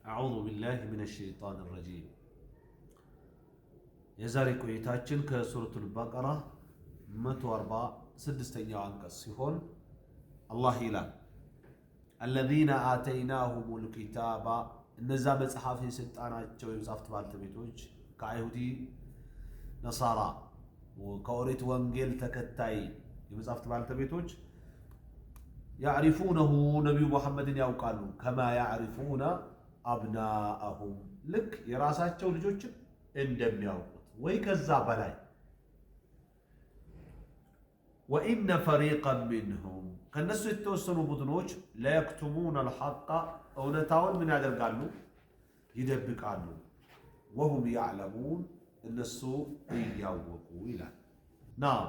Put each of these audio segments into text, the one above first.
أعوذ بالله من الشيطان الرجيم. يزاري كويتاتشن كسورة البقرة 146 አንቀጽ ሲሆን الله ይላል الذين آتيناهم الكتاب እነዛ መጽሐፍ የሰጣናቸው የመጽሐፍት ባልተቤቶች ከአይሁዲ ነሳራ ከኦሪት ወንጌል ተከታይ የመጽሐፍት ባልተቤቶች يعرفونه ነብዩ መሐመድን ያውቃሉ كما يعرفون أبناءهم لك የራሳቸው ልጆችን እንደሚያውቁት ወይ ከዛ በላይ وإن فريقا منهم ከነሱ የተወሰኑ ቡድኖች لا يكتمون الحق እውነታውን ምን ያደርጋሉ ይደብቃሉ وهم يعلمون እነሱ እያወቁ ይላል ናም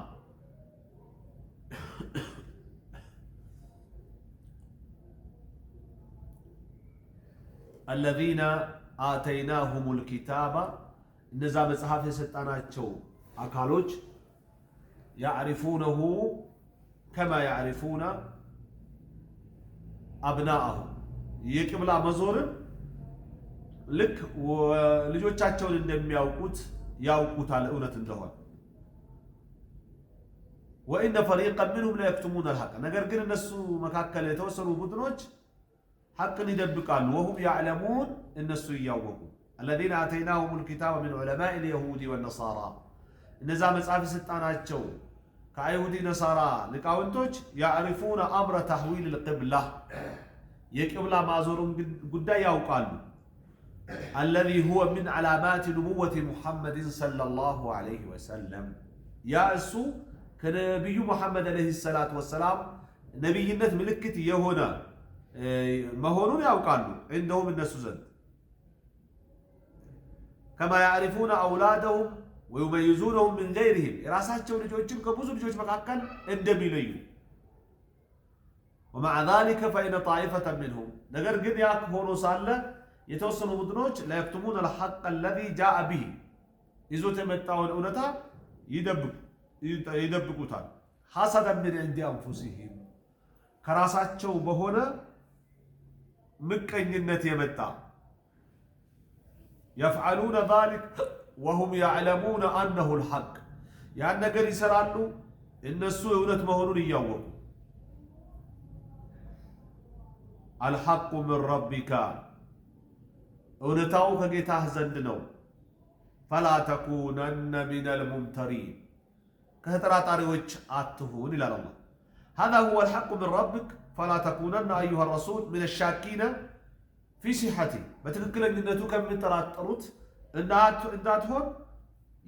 الذين آتيناهم الكتاب እነዛ መጽሐፍ የሰጣናቸው አካሎች يعرفونه كما يعرفون أبناءهم የቂብላ መዞርን ልክ ልጆቻቸውን እንደሚያውቁት ያውቁታል እውነት እንደሆነ وإن فريقا منهم لا يكتمون الحق ነገር ግን እነሱ መካከል የተወሰኑ ቡድኖች حقا يدبقال وهم يعلمون الناس يياوقوا الذين آتيناهم الكتاب من علماء اليهود والنصارى إنذا مصحف سطاناچو كايهودي نصارى لقاونتوچ يعرفون أمر تحويل القبلة يقبلة مازورون قدا ياوقالو الذي هو من علامات نبوة محمد صلى الله عليه وسلم يا اسو كنبي محمد عليه الصلاة والسلام نبيነት ምልክት የሆነ መሆኑን ያውቃሉ عندهم الناس زند كما يعرفون أولادهم ويميزونهم من غيرهم የራሳቸው ልጆችን ከብዙ ልጆች መካከል እንደሚለዩ ومع ذلك فإن طائفة منهم ነገር ግን ያ ሆኖ ሳለ የተወሰኑ ቡድኖች لا يكتمون الحق الذي جاء به ይዞት የመጣውን እውነታ ይደብቁታል حسدا من عند أنفسهم ከራሳቸው በሆነ ምቀኝነት የመጣ يفعلون ذلك وهم يعلمون أنه الحق ያን ነገር ይሰራሉ እነሱ እውነት መሆኑን እያወቁ الحق من ربك እውነታው ከጌታህ ዘንድ ነው فلا تكونن من الممترين ከተጠራጣሪዎች አትሁን ይላል አላህ هذا هو الحق من ربك فلا تكونن أيها الرسول من الشاكين في صحته በትክክለኛነቱ ከሚጠራጠሩት እንዳትሆን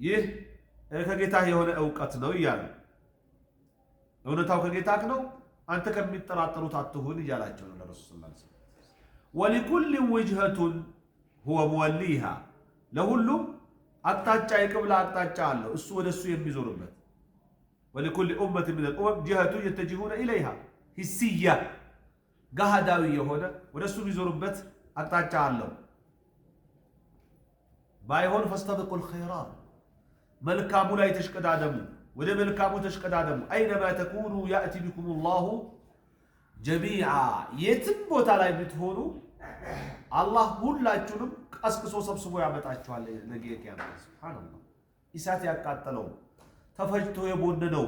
ይህ ከጌታህ የሆነ ዕውቀት ነው ይያሉ እውነታው ከጌታህ ነው አንተ ከሚጠራጠሩት አትሁን ይያላቸው ነው ለረሱል ሰለላሁ ዐለይሂ ወሰለም ولكل وجهة هو موليها ለሁሉም አቅጣጫ የቅብላ አቅጣጫ አለው እሱ ወደሱ የሚዞርበት ولكل أمة من الأمم جهة يتجهون إليها هسية قهداوية هنا ونسو بيزوربت أقطع الله بايهون فاستبقوا الخيرات ملكامو لا يتشكد آدمو وده ملكامو تشكد آدمو أينما تكونوا يأتي بكم الله جميعا يتبو تالا يبتهونو الله هون لا يتشونم أسكسو سبسبو يعمتعشو على نجيك يا الله سبحان الله إساتي أكاتلو ተፈጅቶ የቦነነው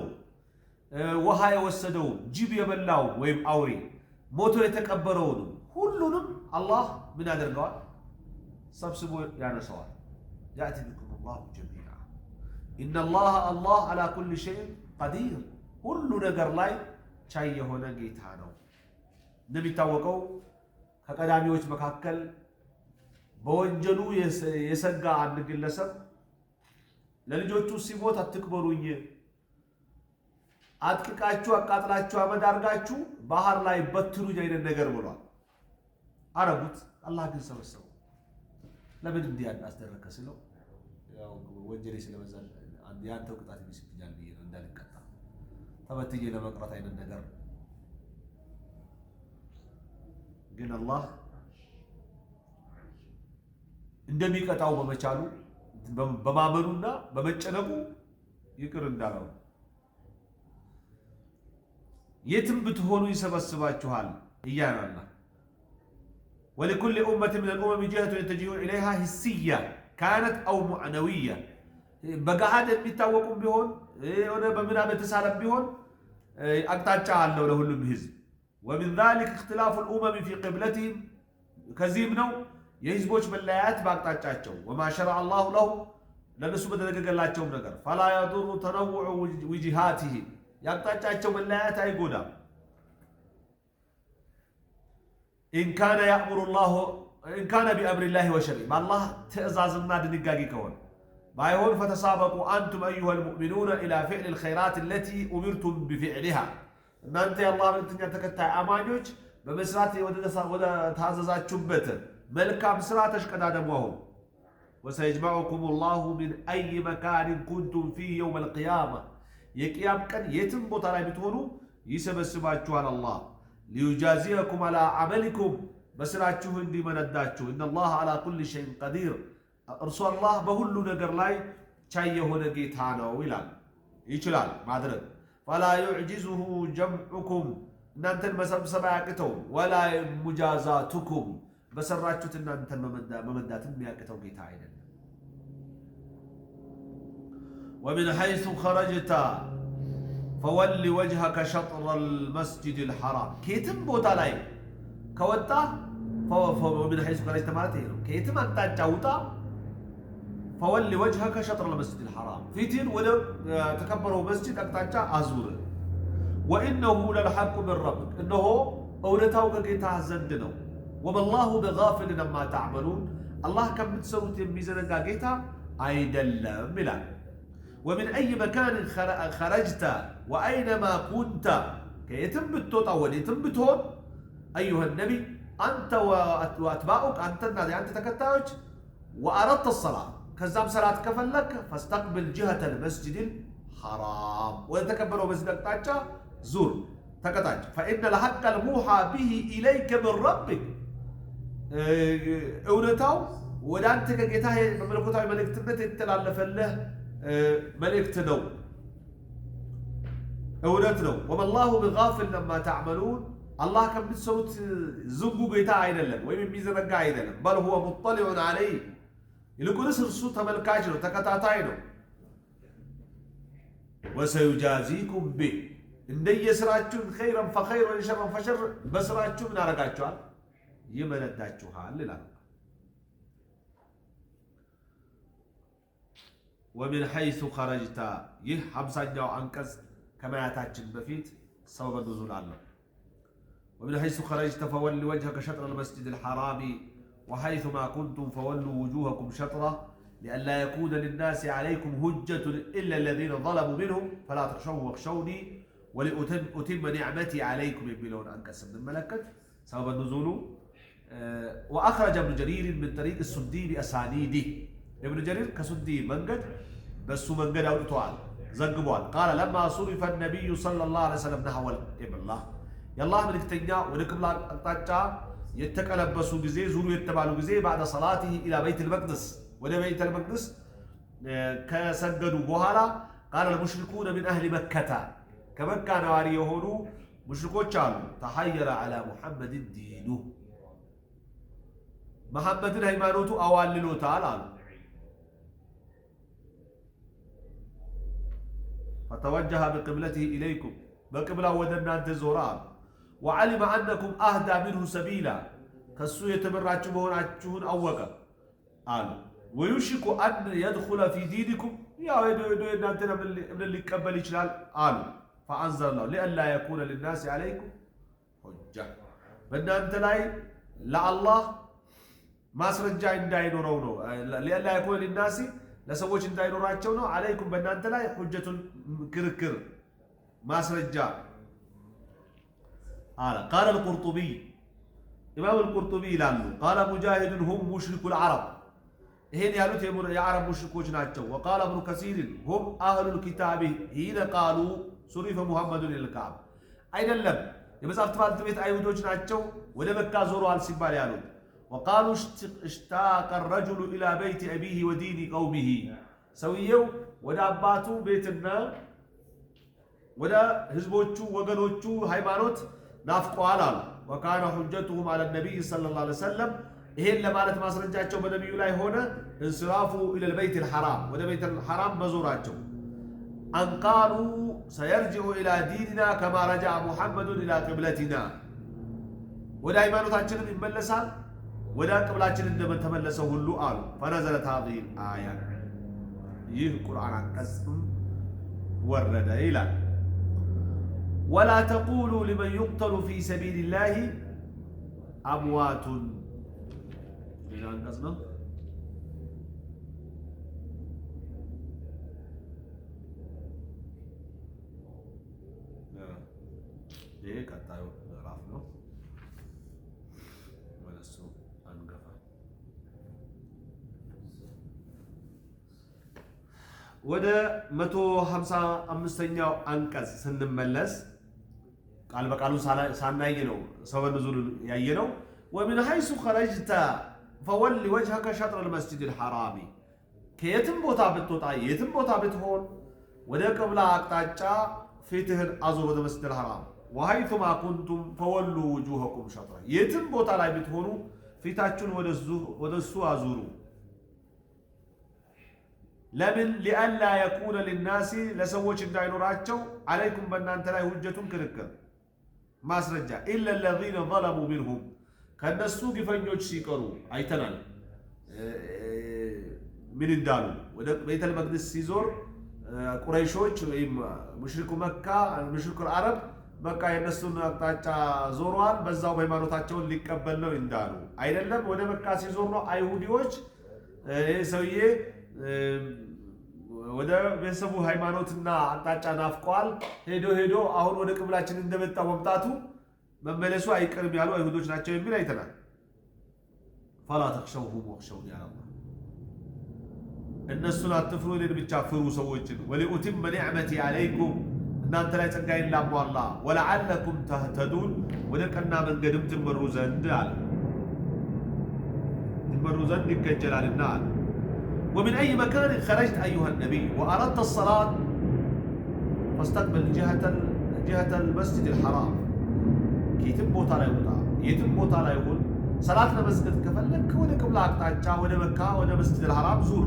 ውሃ የወሰደው ጅብ የበላው ወይም አውሬ ሞቶ የተቀበረው ሁሉንም አላህ ምን ያደርገዋል ሰብስቦ ያነሳዋል يأتي بكم الله جميعا إن الله على كل شيء قدير ሁሉ ነገር ላይ ቻይ የሆነ ጌታ ነው እንደሚታወቀው ከቀዳሚዎች መካከል በወንጀሉ የሰጋ አንድ ግለሰብ ለልጆቹ ሲሞት አትክበሩኝ አጥቅቃችሁ አቃጥላችሁ አመድ አርጋችሁ ባህር ላይ በትሩኝ አይነት ነገር ብሏል አረጉት አላህ ግን ሰበሰበው ለምን እንዲህ አስደረከ ሲለው ያው ወንጀሌ ስለበዛ ያንተው ቅጣት ይስጥኛል ብዬ ነው እንዳልቀጣ ተበትዬ ለመቅረት አይነት ነገር ግን አላህ እንደሚቀጣው በመቻሉ በማመኑና በመጨነቁ ይቅር እንዳለው የትም ብትሆኑ ይሰበስባችኋል እያናና ولكل أمة من الأمم جهة يتجهون إليها حسية كانت أو معنوية بقعد የሚታወቁም ቢሆን ወደ በምናብ ተሳለም ቢሆን አቅጣጫ አለው ለሁሉም ህዝብ ومن ذلك اختلاف الأمم في قبلتهم ከዚህም ነው የህዝቦች መለያየት በአቅጣጫቸው وما شرع الله له ለነሱ በተደረገላቸው ነገር فلا يضر تنوع وجهاتهم ያቅጣጫቸው መለያየት አይጎዳም إن كان بأمر الله وشرعه بالله تأزازنا دنقاقي كون بايهون فتسابقوا أنتم أيها المؤمنون إلى فعل الخيرات التي أمرتم بفعلها إن أنت يا الله أنت تكتع أمانيوش بمسراتي ودا تهززات شبت ملكا مسراتش كدادموهم وسيجمعكم الله من أي مكان كنتم فيه يوم القيامة يكيام كان يتنبط على بتونو يسبسباتشو على الله ليجازيكم على عملكم بسراتشو هندي من الداتشو إن الله على كل شيء قدير رسول الله بقول له نجر لاي شيء هو نجيت هانا ويلان يشلال معذرة فلا يعجزه جمعكم نانتن مسبعكتهم ولا مجازاتكم بسراتشو تنانتن ممدات مياكتو جيت عينا ومن حيث خرجت فول وجهك شطر المسجد الحرام كيتم بوتا لاي كوتا ومن حيث خرجت مالتي كيتم انت جوتا فول وجهك شطر المسجد الحرام فيتين ولا تكبروا مسجد اقطاعا ازور وانه للحق من ربك انه اولتاو كجيتا زند ነው وما الله بغافل عما تعملون الله كم تسوت يميزنغا جيتا አይደለም ይላል ومن أي مكان خرجت وأينما كنت كيتم بتوتا وليتم بتون أيها النبي أنت وأتباعك أنت تكتاج وأردت الصلاة كزام صلاة كفلك فاستقبل جهة المسجد الحرام ويتكبروا مسجد التاجة زور تكتاج فإن الحق الموحى به إليك من ربك أولتاو ودانتك جيتاه بملكوتاو ملكتنت يتلالف له ملكت نو أولت نو وما الله بغافل لما تعملون الله كم بتسوت زنقو قيتا عين لهم ويمن ميزة رقا عين لهم بل هو مطلع عليه يلقوا نسر الصوت ملكاجر تكتاتاينو وسيجازيكم به إن يسراتشون خيرا فخير وإن شرا فشر بسراتشون من أرقاتشوها يمن الداتشوها لله ومن حيث خرجت يه حمسانياو عنكز كما ياتاችን በፊት سبب النزول الله ومن حيث خرجت فول وجهك شطر المسجد الحرام وحيث ما كنتم فولوا وجوهكم شطره لئلا يكون للناس عليكم حجة إلا الذين ظلموا منهم فلا تخشوهم واخشوني ولأتم نعمتي عليكم يقولون عنكس من الملكة سبب النزول وأخرج ابن جرير من طريق السدي بأسانيده ابن جرير كسدي منقد بس منقد أو طوال زنقبوال قال لما صرف النبي صلى الله عليه وسلم نحو الله يا الله من اكتنيا ونكم لا أقطاع يتكلبسوا بزي زوروا يتبالوا بزي بعد صلاته إلى بيت المقدس ولا بيت المقدس كسجدوا بوهلا قال المشركون من أهل مكة كمكة نواري يهونوا مشركون قالوا تحير على محمد دينه محمد هيمانوتو أواللو تعالى فتوجه بقبلته إليكم بقبلة ودنا أنت زوران وعلم أنكم أهدى منه سبيلا كسو يتبرعوا بهوناتشون أوقا قالوا ويشك أن يدخل في دينكم يا ويدو أنتنا من اللي قبل يشلال قالوا فأنزل الله لئلا يكون للناس عليكم حجة بدنا أنت لا الله ما سرجع إنداينو رونو لئلا يكون للناس لسووش إنداينو راجعونو عليكم بدنا أنت حجة كركر ما سرجع قال القرطبي إمام القرطبي لانه قال مجاهد هم مشرك العرب هين يالوت يا عرب مشركوش ناتشو وقال ابن كثير هم أهل الكتاب هنا قالوا صرف محمد إلى الكعبة أين اللب يمسافت فالتبيت أيودوش ناتشو ولا مكة زوروا على السبال يالوت وقالوا اشتاق الرجل إلى بيت أبيه ودين قومه سويو ودا أباتو بيتنا ودا هزبوتشو وغنوتشو هايمانوت نافقوا على وكان حجتهم على النبي صلى الله عليه وسلم إهل لمالت ما سرجاتهم بنبي الله هنا انصرافوا إلى البيت الحرام وده بيت الحرام مزوراتهم أن قالوا سيرجع إلى ديننا كما رجع محمد إلى قبلتنا وده إيمانه تاجر من ملسال وده قبلاتنا عندما تملسه اللو قالوا فنزلت هذه الآية يه القرآن عن قسم ورد إلى ولا تقولوا لمن يقتل في سبيل الله أموات إلى أن قسم إيه كتايو رافنو ولسو أنقفا وده 155 አንቀጽ ስንመለስ ቃል በቃሉ ሳናይ ነው ሰበብ ኑዙል ያየነው ومن حيث خرجت فول وجهك شطر المسجد الحرام ከየትም ቦታ ብትወጣ የትም ቦታ ብትሆን ወደ ቅብላ አቅጣጫ ፊትህን አዙር ወደ መስጂድ الحرام وحيثما كنتم فولوا وجوهكم شطره የትም ቦታ ላይ ብትሆኑ ፊታችሁን ወደሱ አዙሩ لمن لئلا يكون للناس لسوچ እንዳይኖራቸው عليكم በእናንተ ላይ ሁጀቱን ክርክር ማስረጃ إلا الذين ظلموا منهم ከነሱ ግፈኞች ሲቀሩ አይተናል ምን እንዳሉ ወደ ቤተል መቅደስ ሲዞር ቁረይሾች ወይም ሙሽሪኩ መካ ሙሽሪኩ አረብ በቃ የነሱን አቅጣጫ ዞሯል በዛው ሃይማኖታቸውን ሊቀበል ነው እንዳሉ አይደለም ወደ መካ ሲዞር ነው አይሁዲዎች ሰውዬ ወደ ቤተሰቡ ሃይማኖትና አቅጣጫ ናፍቋል ሄዶ አሁን ወደ ቅብላችን እንደመጣ ወምጣቱ መመለሱ አይቀርም ያሉ አይሁዶች ናቸው የሚል አይተናል فلا تخشوهم واخشوني يا الله እነሱን አትፍሩ እኔን ብቻ ፍሩ ሰዎችን ولأتم نعمتي عليكم እናንተ ላይ ጸጋዬን ላሟላ ولعلكم تهتدون ወደ ቀና መንገድም ትመሩ ዘንድ አለ ትመሩ ዘንድ ይከጀላልና አለ ومن أي مكان خرجت أيها النبي وأردت الصلاة فاستقبل جهة المسجد الحرام كيتم بوتا لا يوتا يتم بوتا لا يقول صلاة المسجد كفلك ولا قبل أقطاع ولا مكة ولا مسجد الحرام زور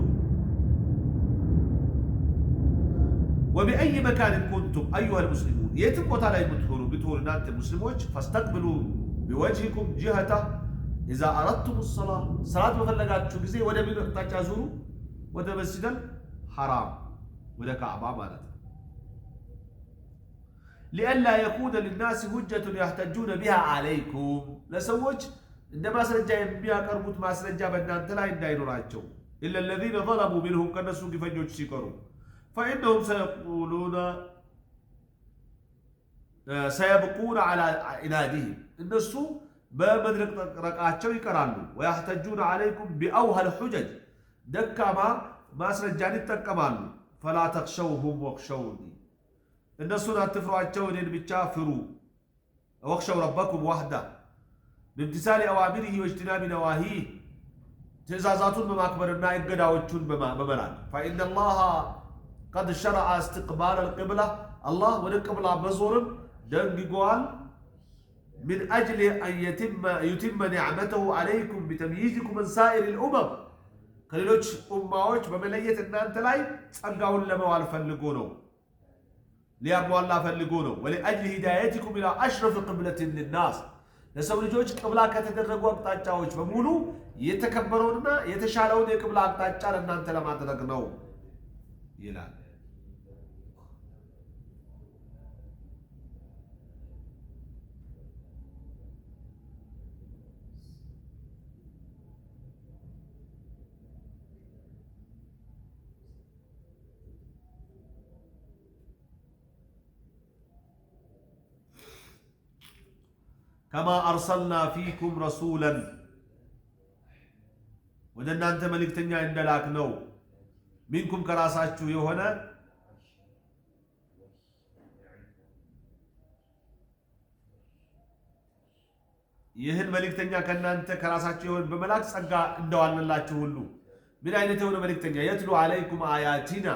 وبأي مكان كنتم أيها المسلمون يتم بوتا لا بتقول أنت مسلمون فاستقبلوا بوجهكم جهته إذا أردتم الصلاة صلاة مفلقات شو كزي ولا أقطاع زوروا وده مسجد الحرام وده كعبة مالت لئلا يكون للناس حجة يحتجون بها عليكم لسوج عندما سرجا يبيا قربوت ما سرجا بنانت لا ينداينوراچو إلا الذين ظلموا منهم كنسو ግፈኞች ሲቀሩ فإنهم سيبقون على عنادهم እነሱ በመድረቅ ረቃቸው ይቀራሉ ويحتجون عليكم بأوهى الحجج ደካማ ማስረጃን ይጠቀማሉ فلا تخشوهم واخشوني እነሱን አትፍሯቸው እኔን ብቻ ፍሩ واخشوا ربكم وحده بامتثال أوامره واجتناب نواهيه ትእዛዛቱን በማክበርና እገዳዎቹን በመላክ فإن الله قد شرع استقبال القبلة الله ወደ ቅብላ መዞርን ደንግጓል من أجل أن يتم نعمته عليكم بتمييزكم من سائر الأمم ከሌሎች ኡማዎች በመለየት እናንተ ላይ ጸጋውን ለመዋል ፈልጎ ነው ሊያሟላ ፈልጎ ነው ولأجل هدايتكم إلى أشرف قبلة للناس ለሰው ልጆች ቅብላ ከተደረጉ አቅጣጫዎች በሙሉ የተከበረውና የተሻለውን የቅብላ አቅጣጫ ለእናንተ ለማድረግ ነው ይላል كما أرسلنا فيكم رسولا ودنا أنت ملكتنيا عند لاكنو منكم كراساتشو يوهنا يهن ملكتنيا كنا أنت كراساتشو يوهن بملاك سقا اندوالنا الله تهولو من أين تهون ملكتنيا يتلو عليكم آياتنا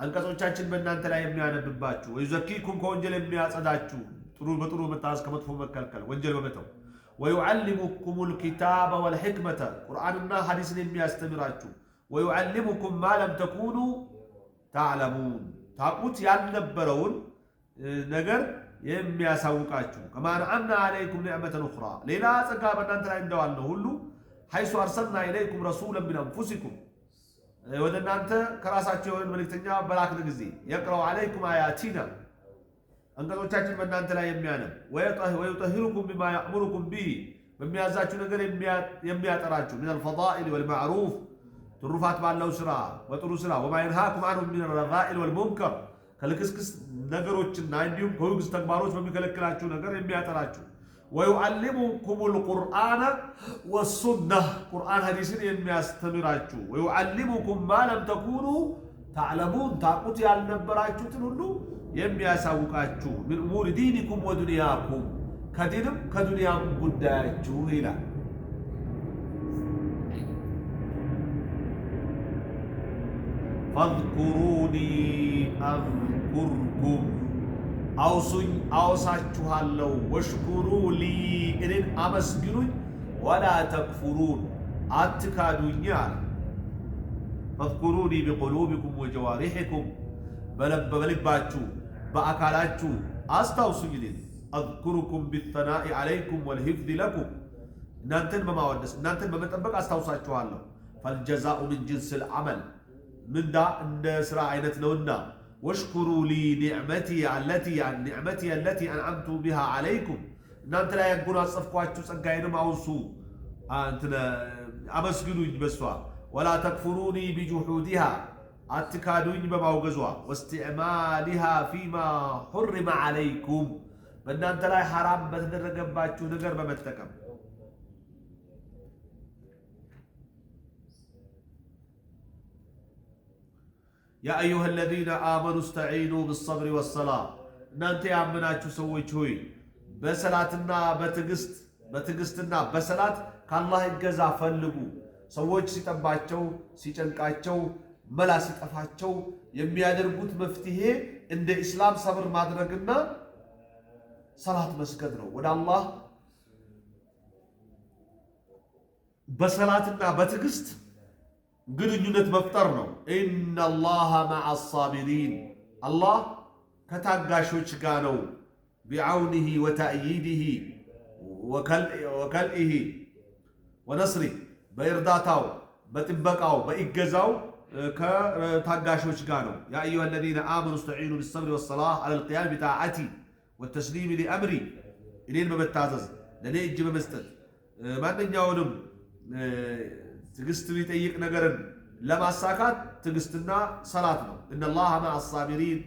أنك سوچاچن بنا أنت لا يبني عنا بباتشو ويزكيكم كونجل يبني أصداتشو بطرو متاز كمطفو مكلكل وانجل بمتو ويعلمكم الكتاب والحكمة قرآننا حديث نمي استمراتشو ويعلمكم ما لم تكونوا تعلمون تاقوت يالنبرون نجر يمي أساوكاتشو كما أنعمنا عليكم نعمة أخرى ليلا سقابنا أنت لا يندوالنا هلو حيث أرسلنا إليكم رسولا من أنفسكم ودنا أنت كراساتشو الملكتنيا بلاك نجزي يقرأ عليكم آياتنا أنقذوا تاجر من أنت لا يميانا ويطهركم بما يأمركم به بما يزاتشو نقر يميات أراجو من الفضائل والمعروف ترفات مع الله سرا وطرو سرا وما ينهاكم عنه من الرذائل والمنكر كالكسكس نقروتشنا عندهم كويكس تكباروش بمكالكلاتشو نقر يميات أراجو ويعلمكم القرآن والسنة قرآن حديثين يمياس تمراجو ويعلمكم ما لم تكونوا تعلمون تاقوتي على النبراجو تنولو يمياساوقاچو من امور دينكم ودنياكم كدينم كدنياكم ጉዳያችሁ ይላል فاذكروني اذكركم አውሱኝ አውሳችኋለሁ ወሽኩሩ ሊ እኔን አመስግኑኝ ولا تكفرون አትካዱኝ አለ فاذكروني بقلوبكم وجوارحكم بلباتشو بأكالاتشو أستوصي لين أذكركم بالثناء عليكم والحفظ لكم نانتن بما ودس نانتن بما تنبق أستوصاتشو الله فالجزاء من جنس العمل من دا النسرة عينت لونا واشكروا لي نعمتي التي أنعمت بها عليكم نانت لا يقولوا أصفقواتشو سنقاين معوصو أنتنا أمسجنوا بسوا ولا تكفروني بجحودها أتكادون بموجزوا واستعمالها فيما حرم عليكم بأن أنت لا حرام بتدرج باتشو نجر بمتكم يا أيها الذين آمنوا استعينوا بالصبر والصلاة نانت يا عمناتشو سوي شوي بسلاتنا بتقستنا بسلات كالله الجزاء فلقوا سويش سيتباتشو سيتنكاتشو መላ ሲጠፋቸው የሚያደርጉት መፍትሄ እንደ እስላም ሰብር ማድረግና ሰላት መስገድ ነው ወደ አላህ በሰላትና በትግስት ግንኙነት መፍጠር ነው ኢነላሃ መዐ الصابرين አላህ ከታጋሾች ጋር ነው ቢዐውኒሂ ወተእይዲሂ ወከልኢሂ ወነስሪ በእርዳታው በጥበቃው በእገዛው كتاغاشوش غانو يا ايها الذين امنوا استعينوا بالصبر والصلاه على القيام بطاعتي والتسليم لامري الين بمتازز لني اجي بمستت ማንኛውንም ትግስት ሊጠይቅ ነገርን ለማሳካት ትግስትና ሰላት ነው ان الله مع الصابرين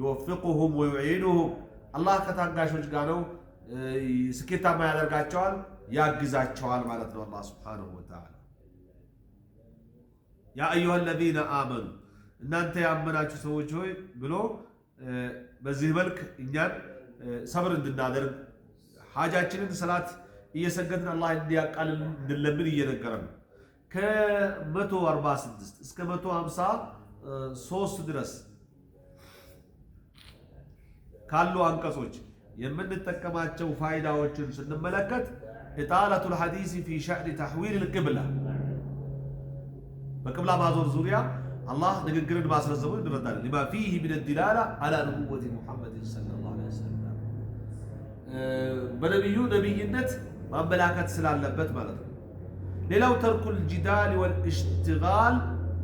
يوفقهم ويعينهم الله ከታጋሾች ጋር ነው ስኬታማ ያደርጋቸዋል ያግዛቸዋል ማለት ነው الله سبحانه وتعالى يا أيها الذين آمنوا إن أنت يا أمناتشو سويتشوي بلو بزيه ملك إنيان صبر النادر حاجاتنا صلاة يسجدنا الله إني قال نلمن ينقرن كمتو 46 اسك 153 ድረስ ካሉ አንቀጾች የምንጠቀማቸው ፋይዳዎችን ስንመለከት إطالة الحديث في شأن تحويل القبلة بقبلة بازور زوريا الله نقرن باسرزمو ندردال لما فيه من الدلالة على نبوة محمد صلى الله عليه وسلم بنبيو نبينت ما ملاكت سلالبت مالته ليلو ترك الجدال والاشتغال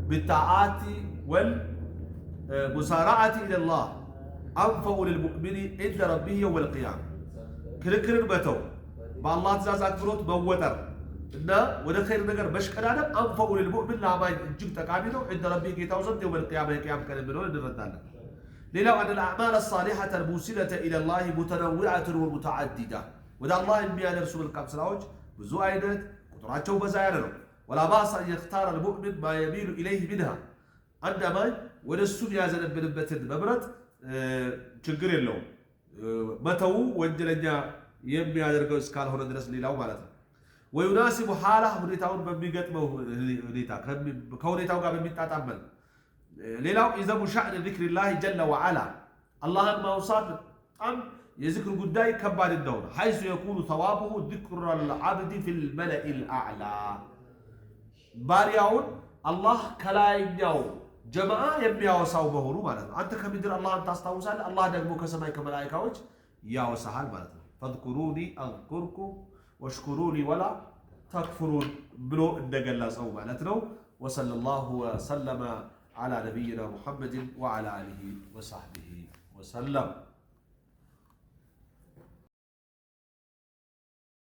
بالطاعات والمسارعة إلى الله أنفع للمؤمن عند ربه يوم القيامة كركرن بتو بالله تزاز أكبروت موتر إن وده خير نجر بشكلنا أنفع للمؤمن لا ما يجيب تكامله عند ربه كيتوزن يوم القيامة القيامة كان منون الردان ليلو أن الأعمال الصالحة الموصلة إلى الله متنوعة ومتعددة وده الله إنبياء نرسل الكامس الأوج بزو عينات قطراتشو بزايرنا ولا بأس أن يختار المؤمن ما يميل إليه منها عندما ونسون يازن بنبتن مبرد ችግር የለውም መተው ወንጀለኛ የሚያደርገው እስካል ሆነ ድረስ ሌላው ማለት ነው ويناسب حاله ሁኔታውን በሚገጥመው ሁኔታ ከሁኔታው ጋር በሚጣጣመን ሌላው يذم شأن ذكر الله جل وعلا الله ማውሳት በጣም የዝክር ጉዳይ ከባድ እንደሆነ حيث يكون ثوابه ذكر العبد في الملأ الأعلى ባሪያውን አላህ ከላይኛው ጀማዓ የሚያወሳው መሆኑ ማለት ነው። አንተ ከምድር አላህን ታስታውሳለህ፣ አላህ ደግሞ ከሰማይ ከመላእክቶች ያወሳሃል ማለት ነው። فاذكروني أذكركم واشكروا لي ولا تكفرون ብሎ እንደገለጸው ማለት ነው። وصلى الله وسلم على نبينا محمد وعلى آله وصحبه وسلم.